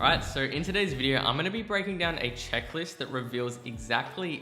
Alright, so in today's video, I'm going to be breaking down a checklist that reveals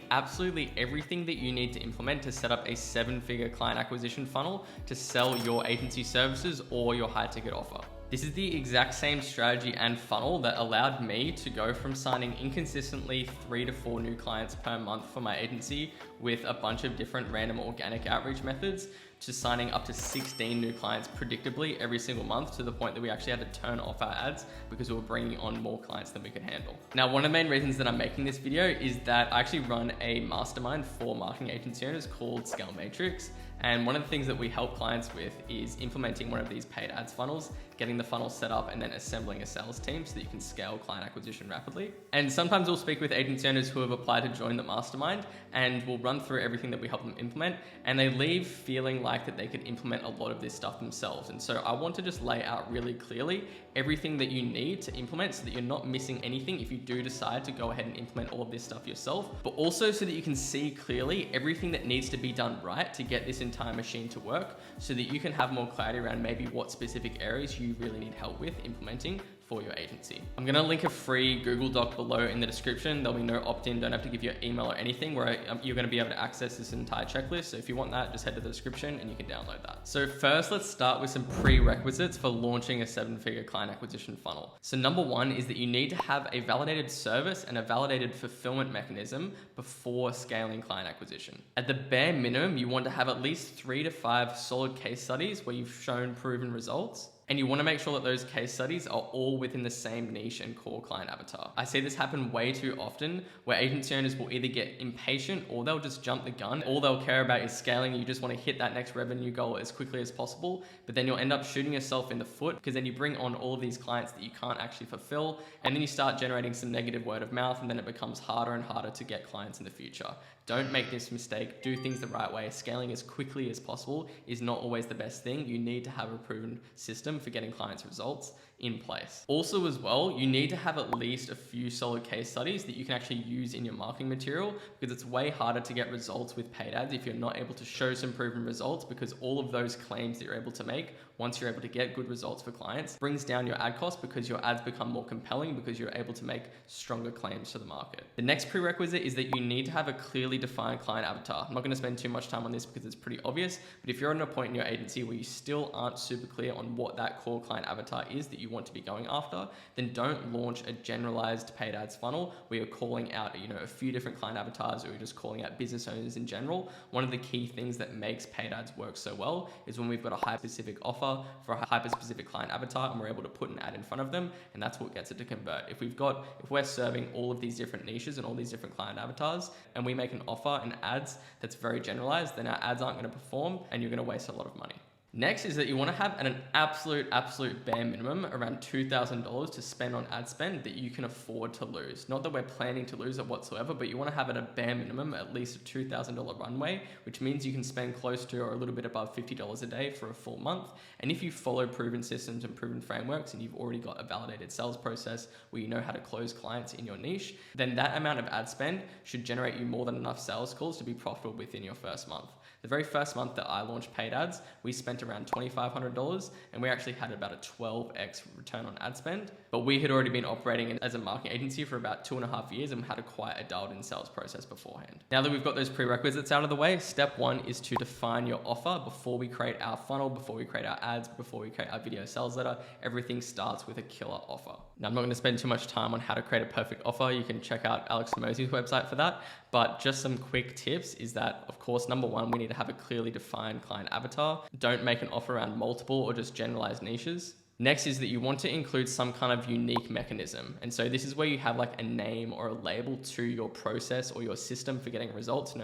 absolutely everything that you need to implement to set up a 7-figure client acquisition funnel to sell your agency services or your high-ticket offer. This is the exact same strategy and funnel that allowed me to go from signing inconsistently 3 to 4 new clients per month for my agency with a bunch of different random organic outreach methods to signing up to 16 new clients predictably every single month, to the point that we actually had to turn off our ads because we were bringing on more clients than we could handle. Now, one of the main reasons that I'm making this video is that I actually run a mastermind for marketing agency owners called Scale Matrix. And one of the things that we help clients with is implementing one of these paid ads funnels, getting the funnel set up, and then assembling a sales team so that you can scale client acquisition rapidly. And sometimes we'll speak with agency owners who have applied to join the mastermind, and we'll run through everything that we help them implement, and they leave feeling like that they can implement a lot of this stuff themselves. And so I want to just lay out really clearly everything that you need to implement so that you're not missing anything if you do decide to go ahead and implement all of this stuff yourself, but also so that you can see clearly everything that needs to be done right to get this entire machine to work, so that you can have more clarity around maybe what specific areas you really need help with implementing for your agency. I'm gonna link a free Google Doc below in the description. There'll be no opt-in, don't have to give your email or anything, where you're gonna be able to access this entire checklist. So if you want that, just head to the description and you can download that. So first, let's start with some prerequisites for launching a 7-figure client acquisition funnel. So number one is that you need to have a validated service and a validated fulfillment mechanism before scaling client acquisition. At the bare minimum, you want to have at least 3 to 5 solid case studies where you've shown proven results. And you want to make sure that those case studies are all within the same niche and core client avatar. I see this happen way too often, where agency owners will either get impatient or they'll just jump the gun. All they'll care about is scaling. You just want to hit that next revenue goal as quickly as possible, but then you'll end up shooting yourself in the foot, because then you bring on all of these clients that you can't actually fulfill, and then you start generating some negative word of mouth, and then it becomes harder and harder to get clients in the future. Don't make this mistake. Do things the right way. Scaling as quickly as possible is not always the best thing. You need to have a proven system for getting clients results in place. Also as well, you need to have at least a few solid case studies that you can actually use in your marketing material, because it's way harder to get results with paid ads if you're not able to show some proven results, because all of those claims that you're able to make once you're able to get good results for clients brings down your ad cost, because your ads become more compelling because you're able to make stronger claims to the market. The next prerequisite is that you need to have a clearly defined client avatar. I'm not going to spend too much time on this because it's pretty obvious, but if you're at a point in your agency where you still aren't super clear on what that core client avatar is that you want to be going after, then don't launch a generalized paid ads funnel where you're calling out, a few different client avatars, or you're just calling out business owners in general. One of the key things that makes paid ads work so well is when we've got a hyper-specific offer for a hyper-specific client avatar, and we're able to put an ad in front of them, and that's what gets it to convert. If we're serving all of these different niches and all these different client avatars, and we make an offer and ads that's very generalized, then our ads aren't going to perform, and you're going to waste a lot of money. Next is that you want to have an absolute bare minimum around $2,000 to spend on ad spend that you can afford to lose. Not that we're planning to lose it whatsoever, but you want to have at a bare minimum at least a $2,000 runway, which means you can spend close to or a little bit above $50 a day for a full month. And if you follow proven systems and proven frameworks, and you've already got a validated sales process where you know how to close clients in your niche, then that amount of ad spend should generate you more than enough sales calls to be profitable within your first month. The very first month that I launched paid ads, we spent around $2,500, and we actually had about a 12x return on ad spend. But we had already been operating as a marketing agency for about 2.5 years and had quite a dialed in sales process beforehand. Now that we've got those prerequisites out of the way, step one is to define your offer before we create our funnel, before we create our ads, before we create our video sales letter. Everything starts with a killer offer. Now, I'm not going to spend too much time on how to create a perfect offer. You can check out Alex Hormozi's website for that. But just some quick tips is that, of course, number one, we need to have a clearly defined client avatar. Don't make an offer around multiple or just generalized niches. Next is that you want to include some kind of unique mechanism. And so this is where you have like a name or a label to your process or your system for getting results,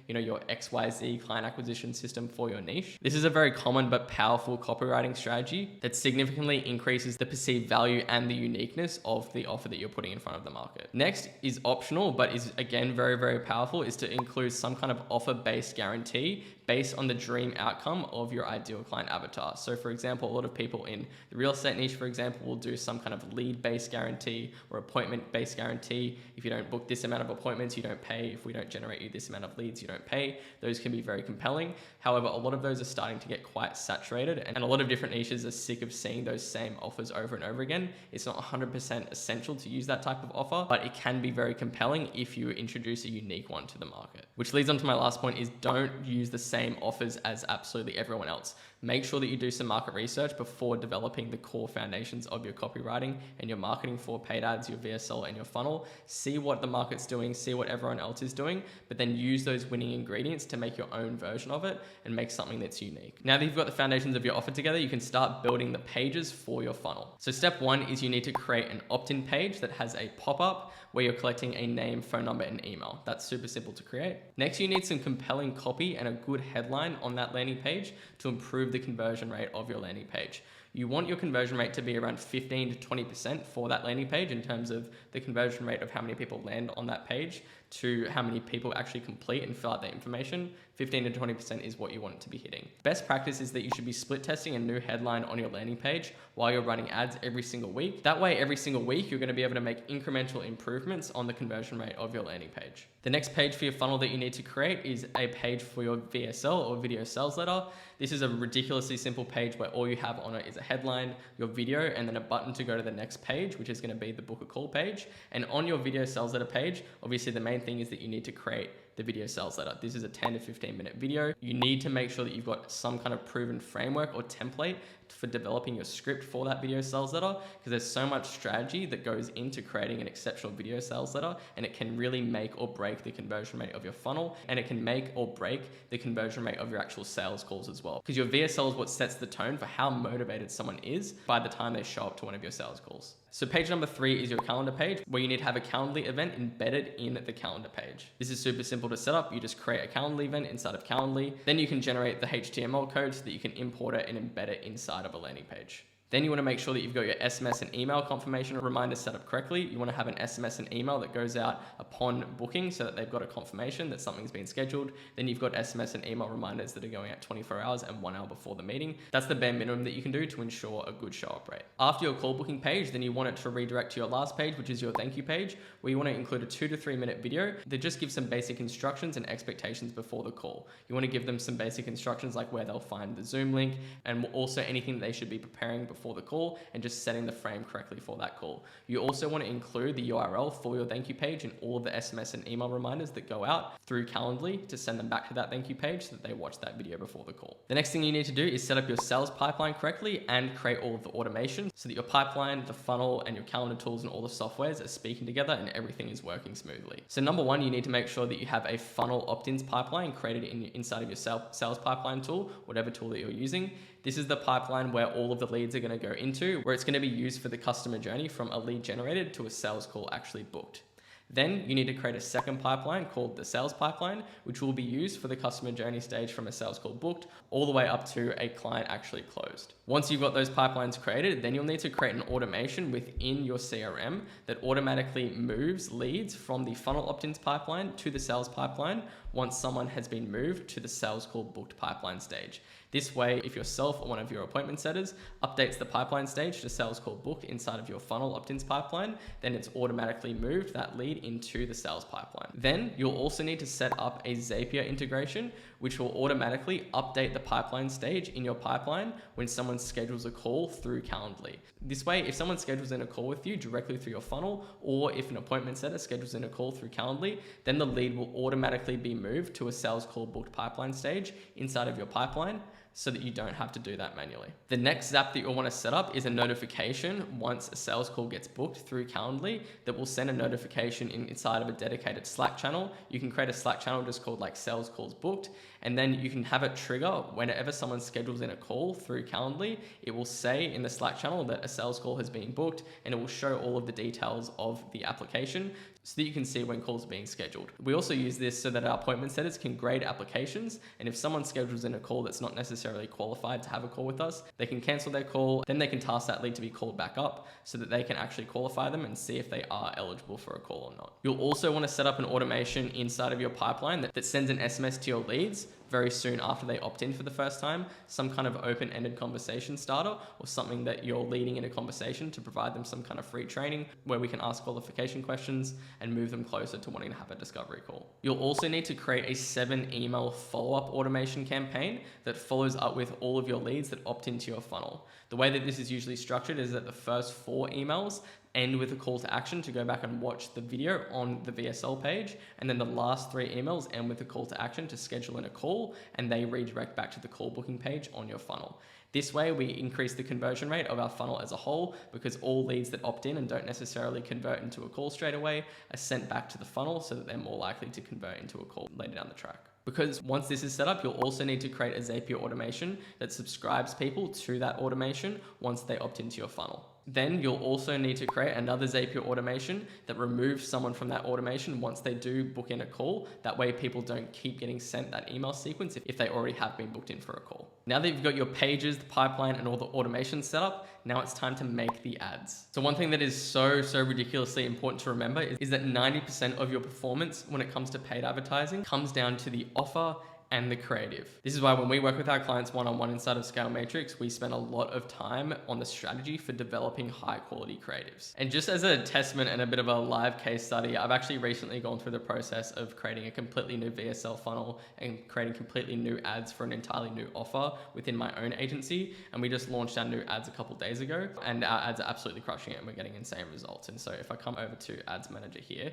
your XYZ client acquisition system for your niche. This is a very common but powerful copywriting strategy that significantly increases the perceived value and the uniqueness of the offer that you're putting in front of the market. Next is optional, but is again very powerful, is to include some kind of offer-based guarantee based on the dream outcome of your ideal client avatar. So for example, a lot of people in the real estate niche, for example, will do some kind of lead-based guarantee or appointment-based guarantee. If you don't book this amount of appointments, you don't pay. If we don't generate you this amount of leads, you don't pay. Those can be very compelling. However, a lot of those are starting to get quite saturated, and a lot of different niches are sick of seeing those same offers over and over again. It's not 100% essential to use that type of offer, but it can be very compelling if you introduce a unique one to the market. Which leads on to my last point is don't use the same offers as absolutely everyone else. Make sure that you do some market research before developing the core foundations of your copywriting and your marketing for paid ads, your VSL, and your funnel. See what the market's doing, see what everyone else is doing, but then use those winning ingredients to make your own version of it and make something that's unique. Now that you've got the foundations of your offer together, you can start building the pages for your funnel. So step one is you need to create an opt-in page that has a pop-up where you're collecting a name, phone number, and email. That's super simple to create. Next, you need some compelling copy and a good headline on that landing page to improve the conversion rate of your landing page. You want your conversion rate to be around 15 to 20% for that landing page in terms of the conversion rate of how many people land on that page to how many people actually complete and fill out their information. 15 to 20% is what you want it to be hitting. Best practice is that you should be split testing a new headline on your landing page while you're running ads every single week. That way, every single week, you're going to be able to make incremental improvements on the conversion rate of your landing page. The next page for your funnel that you need to create is a page for your VSL or video sales letter. This is a ridiculously simple page where all you have on it is a headline, your video, and then a button to go to the next page, which is going to be the book a call page. And on your video sales letter page, obviously the main thing is that you need to create the video sales letter. This is a 10 to 15 minute video. You need to make sure that you've got some kind of proven framework or template for developing your script for that video sales letter, because there's so much strategy that goes into creating an exceptional video sales letter, and it can really make or break the conversion rate of your funnel, and it can make or break the conversion rate of your actual sales calls as well, because your VSL is what sets the tone for how motivated someone is by the time they show up to one of your sales calls. So page number 3 is your calendar page, where you need to have a Calendly event embedded in the calendar page. This is super simple to set up. You just create a Calendly event inside of Calendly. Then you can generate the HTML code so that you can import it and embed it inside of a landing page. Then you want to make sure that you've got your SMS and email confirmation reminders set up correctly. You want to have an SMS and email that goes out upon booking so that they've got a confirmation that something's been scheduled. Then you've got SMS and email reminders that are going out 24 hours and 1 hour before the meeting. That's the bare minimum that you can do to ensure a good show up rate. After your call booking page, then you want it to redirect to your last page, which is your thank you page, where you want to include a 2 to 3 minute video that just gives some basic instructions and expectations before the call. You want to give them some basic instructions like where they'll find the Zoom link and also anything that they should be preparing before the call, and just setting the frame correctly for that call. You also want to include the URL for your thank you page and all of the SMS and email reminders that go out through Calendly to send them back to that thank you page so that they watch that video before the call. The next thing you need to do is set up your sales pipeline correctly and create all of the automation so that your pipeline, the funnel, and your calendar tools and all the softwares are speaking together and everything is working smoothly. So number one, you need to make sure that you have a funnel opt-ins pipeline created inside of your sales pipeline tool, whatever tool that you're using. This is the pipeline where all of the leads are going to go into, where it's going to be used for the customer journey from a lead generated to a sales call actually booked. Then you need to create a second pipeline called the sales pipeline, which will be used for the customer journey stage from a sales call booked all the way up to a client actually closed. Once you've got those pipelines created, then you'll need to create an automation within your CRM that automatically moves leads from the funnel opt-ins pipeline to the sales pipeline once someone has been moved to the sales call booked pipeline stage. This way, if yourself or one of your appointment setters updates the pipeline stage to sales call booked inside of your funnel opt-ins pipeline, then it's automatically moved that lead into the sales pipeline. Then you'll also need to set up a Zapier integration, which will automatically update the pipeline stage in your pipeline when someone schedules a call through Calendly. This way, if someone schedules in a call with you directly through your funnel, or if an appointment setter schedules in a call through Calendly, then the lead will automatically be moved to a sales call booked pipeline stage inside of your pipeline, so that you don't have to do that manually. The next Zap that you'll want to set up is a notification once a sales call gets booked through Calendly that will send a notification inside of a dedicated Slack channel. You can create a Slack channel just called like sales calls booked, and then you can have it trigger whenever someone schedules in a call through Calendly. It will say in the Slack channel that a sales call has been booked, and it will show all of the details of the application so that you can see when calls are being scheduled. We also use this so that our appointment setters can grade applications, and if someone schedules in a call that's not necessarily qualified to have a call with us, they can cancel their call, then they can task that lead to be called back up so that they can actually qualify them and see if they are eligible for a call or not. You'll also want to set up an automation inside of your pipeline that sends an SMS to your leads very soon after they opt in for the first time, some kind of open-ended conversation starter or something that you're leading in a conversation to provide them some kind of free training where we can ask qualification questions and move them closer to wanting to have a discovery call. You'll also need to create a 7-email follow-up automation campaign that follows up with all of your leads that opt into your funnel. The way that this is usually structured is that the first 4 emails end with a call to action to go back and watch the video on the VSL page. And then the last 3 emails end with a call to action to schedule in a call, and they redirect back to the call booking page on your funnel. This way we increase the conversion rate of our funnel as a whole, because all leads that opt in and don't necessarily convert into a call straight away are sent back to the funnel so that they're more likely to convert into a call later down the track. Because once this is set up, you'll also need to create a Zapier automation that subscribes people to that automation once they opt into your funnel. Then you'll also need to create another Zapier automation that removes someone from that automation once they do book in a call. That way people don't keep getting sent that email sequence if they already have been booked in for a call. Now that you've got your pages, the pipeline, and all the automation set up, now it's time to make the ads. So one thing that is so ridiculously important to remember is that 90% of your performance when it comes to paid advertising comes down to the offer and the creative. This is why when we work with our clients one-on-one inside of Scale Matrix, we spend a lot of time on the strategy for developing high quality creatives. And just as a testament and a bit of a live case study, I've actually recently gone through the process of creating a completely new VSL funnel and creating completely new ads for an entirely new offer within my own agency. And we just launched our new ads a couple days ago, and our ads are absolutely crushing it and we're getting insane results. And so if I come over to Ads Manager here,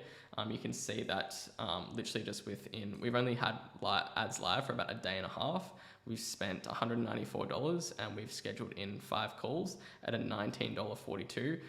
you can see that literally just we've only had ads live for about a day and a half. We've spent $194 and we've scheduled in 5 calls at a $19.42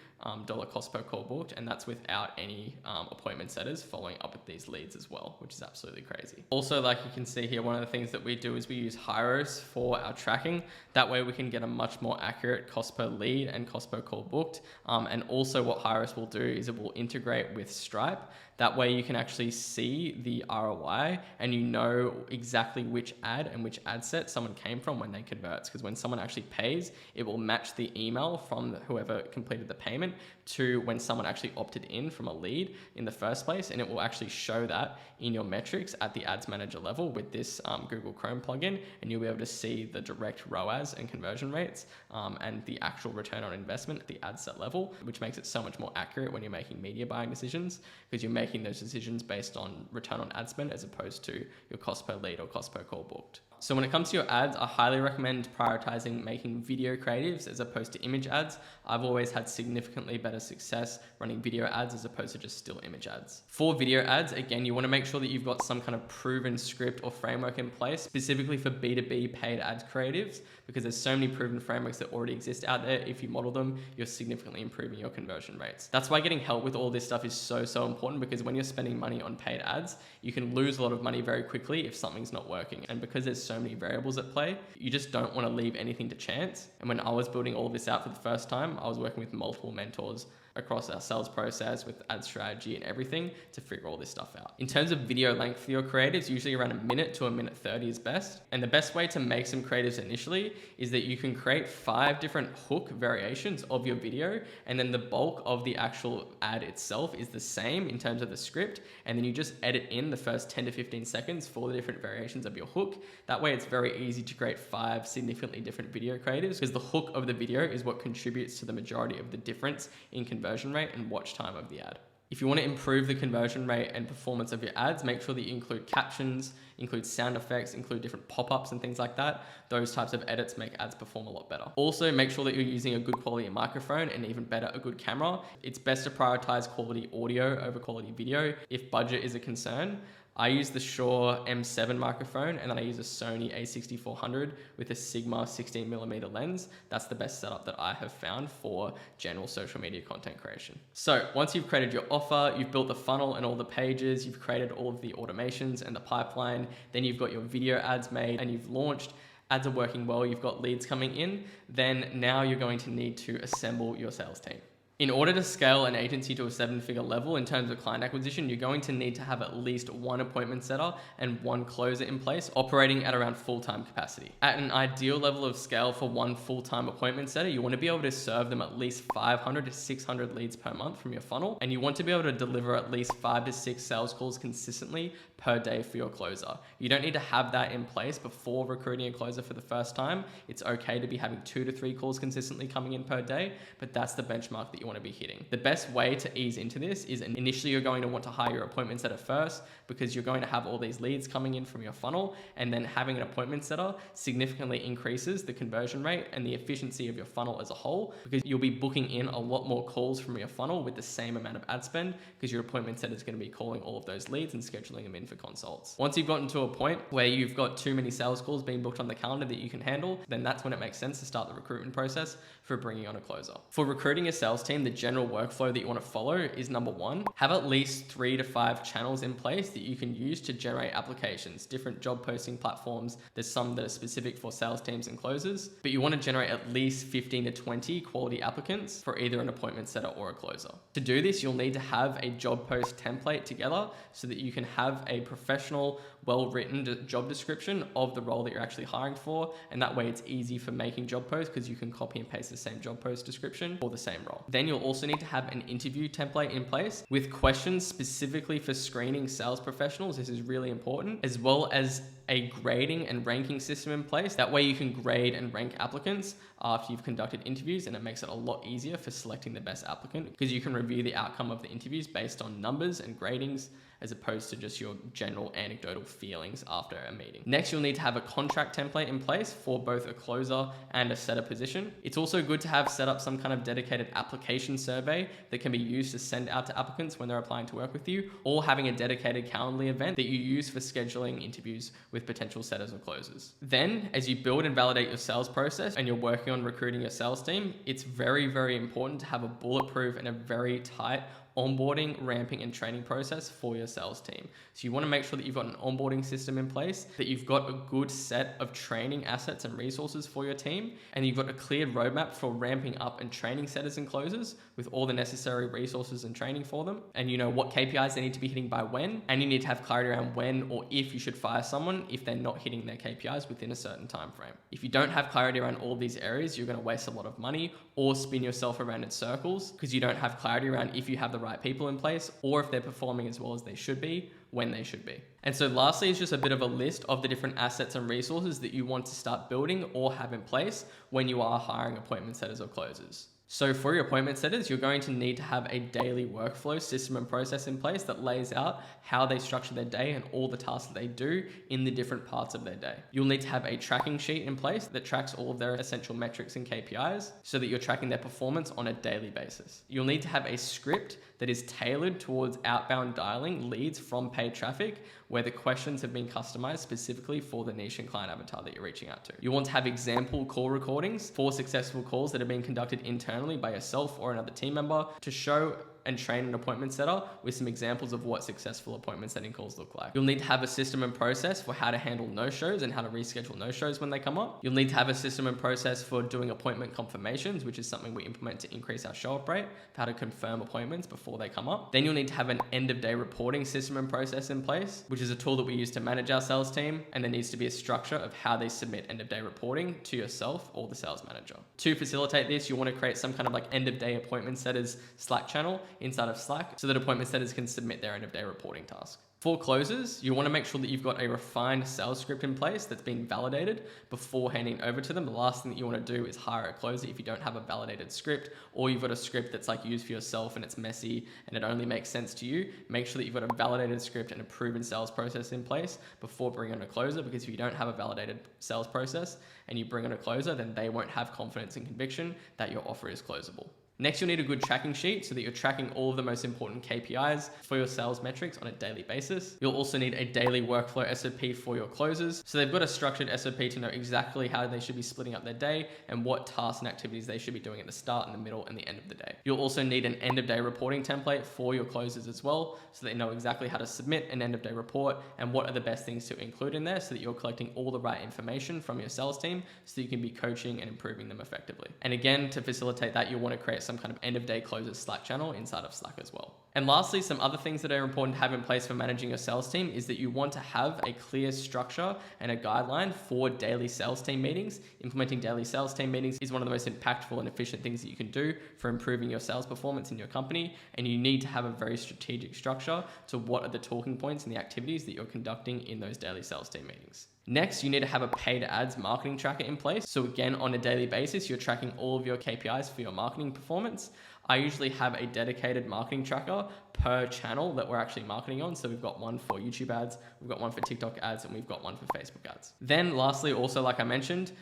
cost per call booked, and that's without any appointment setters following up with these leads as well, which is absolutely crazy. Also, like you can see here, one of the things that we do is we use Hyros for our tracking. That way we can get a much more accurate cost per lead and cost per call booked. And also what Hyros will do is it will integrate with Stripe. That way you can actually see the ROI and you know exactly which ad and which ad set someone came from when they converts. Because when someone actually pays, it will match the email from whoever completed the payment to when someone actually opted in from a lead in the first place. And it will actually show that in your metrics at the Ads Manager level with this Google Chrome plugin. And you'll be able to see the direct ROAS and conversion rates and the actual return on investment at the ad set level, which makes it so much more accurate when you're making media buying decisions, because you're making those decisions based on return on ad spend as opposed to your cost per lead or cost per call booked. So when it comes to your ads, I highly recommend prioritizing making video creatives as opposed to image ads. I've always had significantly better success running video ads as opposed to just still image ads. For video ads, again, you want to make sure that you've got some kind of proven script or framework in place, specifically for B2B paid ads creatives, because there's so many proven frameworks that already exist out there. If you model them, you're significantly improving your conversion rates. That's why getting help with all this stuff is so important, because when you're spending money on paid ads, you can lose a lot of money very quickly if something's not working. And because there's so many variables at play, you just don't want to leave anything to chance. And when I was building all of this out for the first time, I was working with multiple mentors across our sales process with ad strategy and everything to figure all this stuff out. In terms of video length for your creatives, usually around 1 minute to 1:30 is best. And the best way to make some creatives initially is that you can create 5 different hook variations of your video, and then the bulk of the actual ad itself is the same in terms of the script, and then you just edit in the first 10 to 15 seconds for the different variations of your hook. That way it's very easy to create 5 significantly different video creatives, because the hook of the video is what contributes to the majority of the difference in conversion rate and watch time of the ad. If you want to improve the conversion rate and performance of your ads, make sure that you include captions, include sound effects, include different pop-ups and things like that. Those types of edits make ads perform a lot better. Also, make sure that you're using a good quality microphone, and even better, a good camera. It's best to prioritize quality audio over quality video if budget is a concern. I use the Shure M7 microphone, and then I use a Sony a6400 with a Sigma 16mm lens. That's the best setup that I have found for general social media content creation. So once you've created your offer, you've built the funnel and all the pages, you've created all of the automations and the pipeline, then you've got your video ads made and you've launched, ads are working well, you've got leads coming in, then now you're going to need to assemble your sales team. In order to scale an agency to a 7-figure level in terms of client acquisition, you're going to need to have at least one appointment setter and one closer in place, operating at around full-time capacity. At an ideal level of scale for one full-time appointment setter, you want to be able to serve them at least 500 to 600 leads per month from your funnel, and you want to be able to deliver at least 5 to 6 sales calls consistently per day for your closer. You don't need to have that in place before recruiting a closer for the first time. It's okay to be having 2 to 3 calls consistently coming in per day, but that's the benchmark that you want to be hitting. The best way to ease into this is initially you're going to want to hire your appointment setter first, because you're going to have all these leads coming in from your funnel, and then having an appointment setter significantly increases the conversion rate and the efficiency of your funnel as a whole, because you'll be booking in a lot more calls from your funnel with the same amount of ad spend, because your appointment setter is going to be calling all of those leads and scheduling them in for consults. Once you've gotten to a point where you've got too many sales calls being booked on the calendar that you can handle, then that's when it makes sense to start the recruitment process for bringing on a closer. For recruiting a sales team, the general workflow that you want to follow is number 1, have at least 3 to 5 channels in place that you can use to generate applications, different job posting platforms. There's some that are specific for sales teams and closers, but you want to generate at least 15 to 20 quality applicants for either an appointment setter or a closer. To do this, you'll need to have a job post template together so that you can have a professional, well-written job description of the role that you're actually hiring for, and that way it's easy for making job posts because you can copy and paste the same job post description for the same role. Then you'll also need to have an interview template in place with questions specifically for screening sales professionals. This is really important, as well as a grading and ranking system in place. That way you can grade and rank applicants after you've conducted interviews, and it makes it a lot easier for selecting the best applicant, because you can review the outcome of the interviews based on numbers and gradings as opposed to just your general anecdotal feelings after a meeting. Next, you'll need to have a contract template in place for both a closer and a setter position. It's also good to have set up some kind of dedicated application survey that can be used to send out to applicants when they're applying to work with you, or having a dedicated Calendly event that you use for scheduling interviews with potential setters or closers. Then, as you build and validate your sales process and you're working on recruiting your sales team, it's very, very important to have a bulletproof and a very tight onboarding, ramping, and training process for your sales team. So you want to make sure that you've got an onboarding system in place, that you've got a good set of training assets and resources for your team, and you've got a clear roadmap for ramping up and training setters and closers with all the necessary resources and training for them. And you know what KPIs they need to be hitting by when, and you need to have clarity around when or if you should fire someone if they're not hitting their KPIs within a certain time frame. If you don't have clarity around all these areas, you're going to waste a lot of money or spin yourself around in circles, because you don't have clarity around if you have the right people in place or if they're performing as well as they should be when they should be. And so lastly is just a bit of a list of the different assets and resources that you want to start building or have in place when you are hiring appointment setters or closers. So for your appointment setters, you're going to need to have a daily workflow system and process in place that lays out how they structure their day and all the tasks that they do in the different parts of their day. You'll need to have a tracking sheet in place that tracks all of their essential metrics and KPIs so that you're tracking their performance on a daily basis. You'll need to have a script that is tailored towards outbound dialing leads from paid traffic, where the questions have been customized specifically for the niche and client avatar that you're reaching out to. You want to have example call recordings for successful calls that have been conducted internally by yourself or another team member to show and train an appointment setter with some examples of what successful appointment setting calls look like. You'll need to have a system and process for how to handle no-shows and how to reschedule no-shows when they come up. You'll need to have a system and process for doing appointment confirmations, which is something we implement to increase our show-up rate, for how to confirm appointments before they come up. Then you'll need to have an end-of-day reporting system and process in place, which is a tool that we use to manage our sales team, and there needs to be a structure of how they submit end-of-day reporting to yourself or the sales manager. To facilitate this, you want to create some kind of like end-of-day appointment setters Slack channel inside of Slack so that appointment setters can submit their end of day reporting task. For closers, you want to make sure that you've got a refined sales script in place that's been validated before handing over to them. The last thing that you want to do is hire a closer if you don't have a validated script, or you've got a script that's like used for yourself and it's messy and it only makes sense to you. Make sure that you've got a validated script and a proven sales process in place before bringing on a closer, because if you don't have a validated sales process and you bring on a closer, then they won't have confidence and conviction that your offer is closable. Next, you'll need a good tracking sheet so that you're tracking all of the most important KPIs for your sales metrics on a daily basis. You'll also need a daily workflow SOP for your closers. So they've got a structured SOP to know exactly how they should be splitting up their day and what tasks and activities they should be doing at the start, in the middle, and the end of the day. You'll also need an end of day reporting template for your closers as well, so they know exactly how to submit an end of day report and what are the best things to include in there so that you're collecting all the right information from your sales team so that you can be coaching and improving them effectively. And again, to facilitate that, you'll want to create some kind of end of day closes Slack channel inside of Slack as well. And lastly, some other things that are important to have in place for managing your sales team is that you want to have a clear structure and a guideline for daily sales team meetings. Implementing daily sales team meetings is one of the most impactful and efficient things that you can do for improving your sales performance in your company. And you need to have a very strategic structure to what are the talking points and the activities that you're conducting in those daily sales team meetings. Next, you need to have a paid ads marketing tracker in place. So again, on a daily basis, you're tracking all of your KPIs for your marketing performance. I usually have a dedicated marketing tracker per channel that we're actually marketing on. So we've got one for YouTube ads, we've got one for TikTok ads, and we've got one for Facebook ads. Then lastly, also like I mentioned,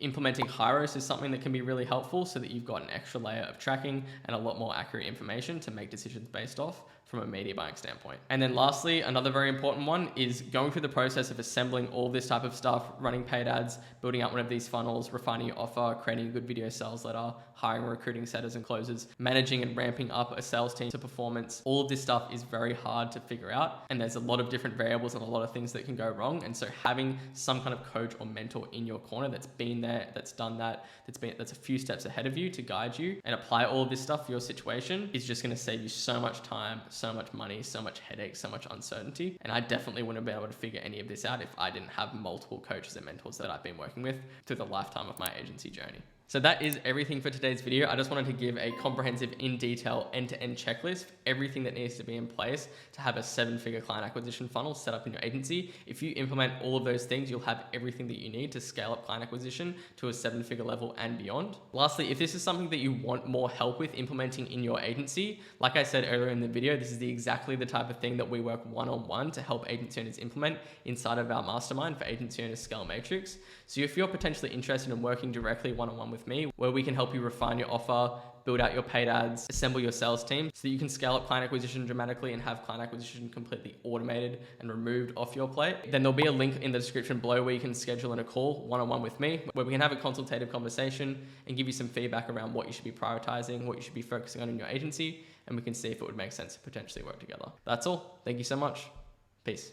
implementing Hyros is something that can be really helpful so that you've got an extra layer of tracking and a lot more accurate information to make decisions based off from a media buying standpoint. And then lastly, another very important one is going through the process of assembling all this type of stuff, running paid ads, building out one of these funnels, refining your offer, creating a good video sales letter, hiring and recruiting setters and closers, managing and ramping up a sales team to performance. All of this stuff is very hard to figure out, and there's a lot of different variables and a lot of things that can go wrong. And so having some kind of coach or mentor in your corner that's been there, that's done that, that's a few steps ahead of you to guide you and apply all of this stuff for your situation is just going to save you so much time, so much money, so much headache, so much uncertainty. And I definitely wouldn't be able to figure any of this out if I didn't have multiple coaches and mentors that I've been working with through the lifetime of my agency journey. So that is everything for today's video. I just wanted to give a comprehensive, in detail, end-to-end checklist for everything that needs to be in place to have a 7-figure client acquisition funnel set up in your agency. If you implement all of those things, you'll have everything that you need to scale up client acquisition to a 7-figure level and beyond. Lastly, if this is something that you want more help with implementing in your agency, like I said earlier in the video, this is exactly the type of thing that we work one-on-one to help agency owners implement inside of our mastermind for Agency Owners Scale Matrix. So if you're potentially interested in working directly one-on-one with me, where we can help you refine your offer, build out your paid ads, assemble your sales team so that you can scale up client acquisition dramatically and have client acquisition completely automated and removed off your plate, then there'll be a link in the description below where you can schedule in a call one-on-one with me, where we can have a consultative conversation and give you some feedback around what you should be prioritizing, what you should be focusing on in your agency, and we can see if it would make sense to potentially work together. That's all. Thank you so much. Peace.